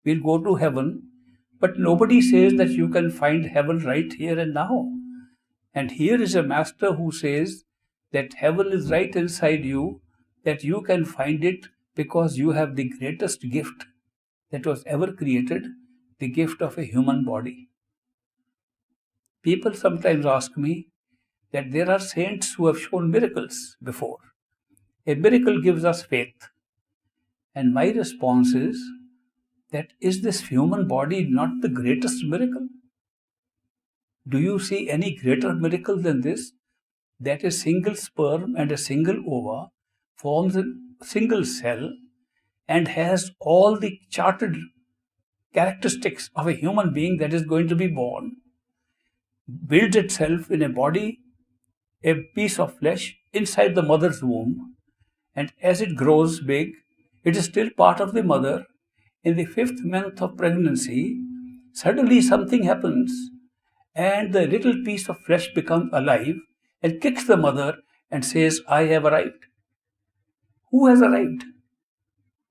we'll go to heaven, but nobody says that you can find heaven right here and now. And here is a master who says that heaven is right inside you, that you can find it because you have the greatest gift that was ever created, the gift of a human body. People sometimes ask me that there are saints who have shown miracles before. A miracle gives us faith. And my response is this human body not the greatest miracle? Do you see any greater miracle than this? That a single sperm and a single ova forms a single cell and has all the charted characteristics of a human being that is going to be born, builds itself in a body, a piece of flesh inside the mother's womb, and as it grows big, it is still part of the mother. In the 5th month of pregnancy, suddenly something happens and the little piece of flesh becomes alive and kicks the mother and says, I have arrived. Who has arrived?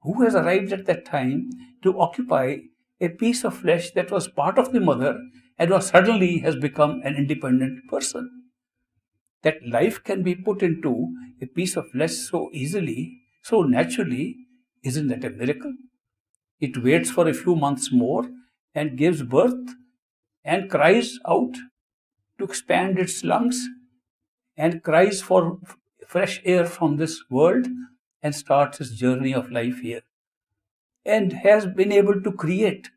Who has arrived at that time to occupy a piece of flesh that was part of the mother and was suddenly has become an independent person? That life can be put into a piece of flesh so easily, so naturally, isn't that a miracle? It waits for a few months more and gives birth and cries out to expand its lungs and cries for fresh air from this world and starts its journey of life here. And has been able to create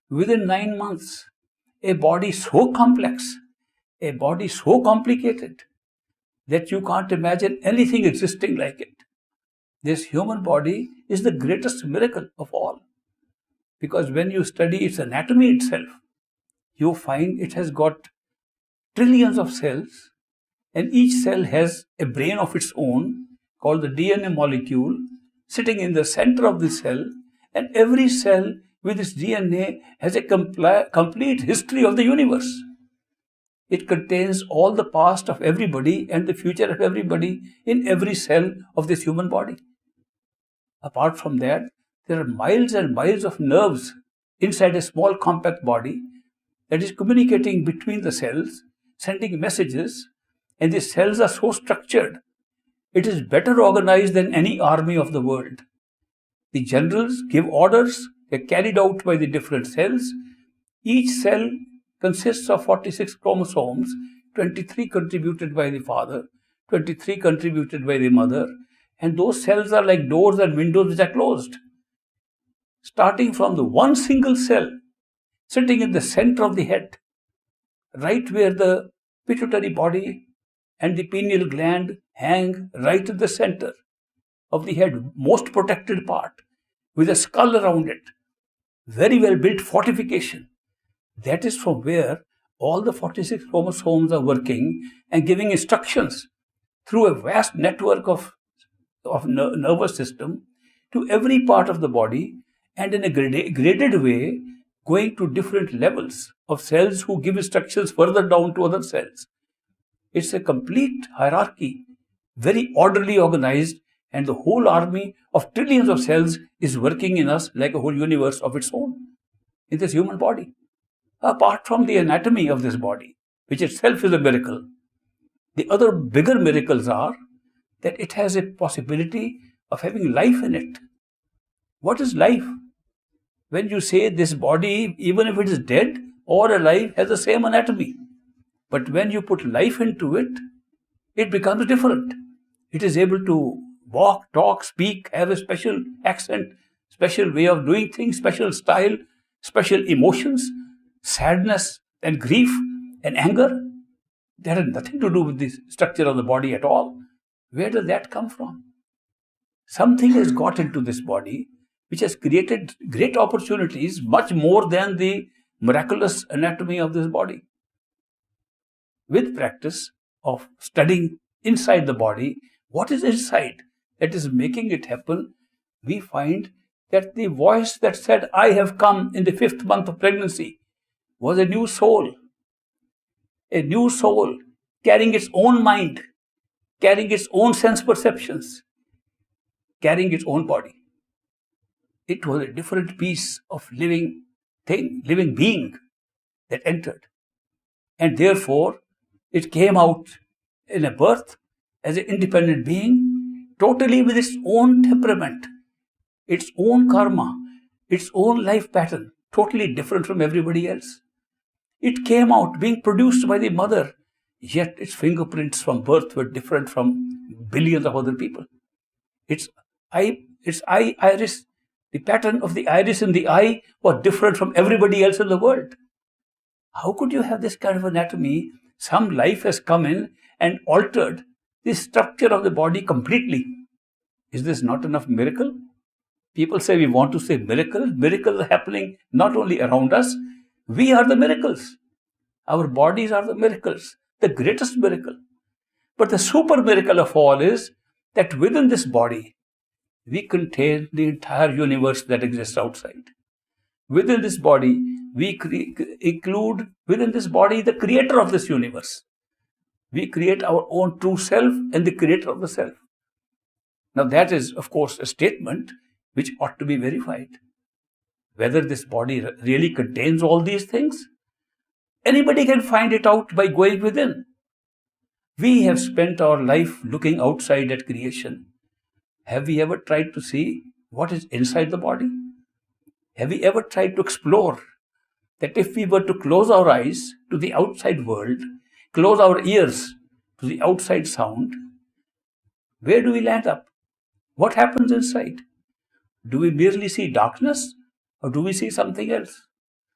within 9 months a body so complex, a body so complicated that you can't imagine anything existing like it. This human body is the greatest miracle of all. Because when you study its anatomy itself, you find it has got trillions of cells, and each cell has a brain of its own called the DNA molecule sitting in the center of the cell, and every cell with its DNA has a complete history of the universe. It contains all the past of everybody and the future of everybody in every cell of this human body. Apart from that, there are miles and miles of nerves inside a small compact body that is communicating between the cells, sending messages, and the cells are so structured, it is better organized than any army of the world. The generals give orders, they are carried out by the different cells. Each cell consists of 46 chromosomes, 23 contributed by the father, 23 contributed by the mother, and those cells are like doors and windows which are closed. Starting from the one single cell sitting in the center of the head, right where the pituitary body and the pineal gland hang right at the center of the head, most protected part, with a skull around it, very well built fortification. That is from where all the 46 chromosomes are working and giving instructions through a vast network of nervous system to every part of the body, and in a graded way going to different levels of cells who give instructions further down to other cells. It's a complete hierarchy, very orderly organized, and the whole army of trillions of cells is working in us like a whole universe of its own in this human body. Apart from the anatomy of this body, which itself is a miracle, the other bigger miracles are that it has a possibility of having life in it. What is life? When you say this body, even if it is dead or alive, has the same anatomy. But when you put life into it, it becomes different. It is able to walk, talk, speak, have a special accent, special way of doing things, special style, special emotions, sadness and grief and anger. That has nothing to do with the structure of the body at all. Where does that come from? Something has got into this body which has created great opportunities, much more than the miraculous anatomy of this body. With practice of studying inside the body, what is inside that is making it happen, we find that the voice that said, I have come in the 5th month of pregnancy, was a new soul carrying its own mind, carrying its own sense perceptions, carrying its own body. It was a different piece of living thing, living being that entered. And therefore, it came out in a birth as an independent being, totally with its own temperament, its own karma, its own life pattern, totally different from everybody else. It came out being produced by the mother, yet its fingerprints from birth were different from billions of other people. Its iris, the pattern of the iris in the eye was different from everybody else in the world. How could you have this kind of anatomy? Some life has come in and altered the structure of the body completely. Is this not enough miracle? People say we want to say miracles. Miracles are happening not only around us, we are the miracles. Our bodies are the miracles, the greatest miracle. But the super miracle of all is that within this body, we contain the entire universe that exists outside. Within this body, we include within this body the creator of this universe. We create our own true self and the creator of the self. Now that is, of course, a statement which ought to be verified. Whether this body really contains all these things, anybody can find it out by going within. We have spent our life looking outside at creation. Have we ever tried to see what is inside the body? Have we ever tried to explore that if we were to close our eyes to the outside world, close our ears to the outside sound, where do we land up? What happens inside? Do we merely see darkness or do we see something else?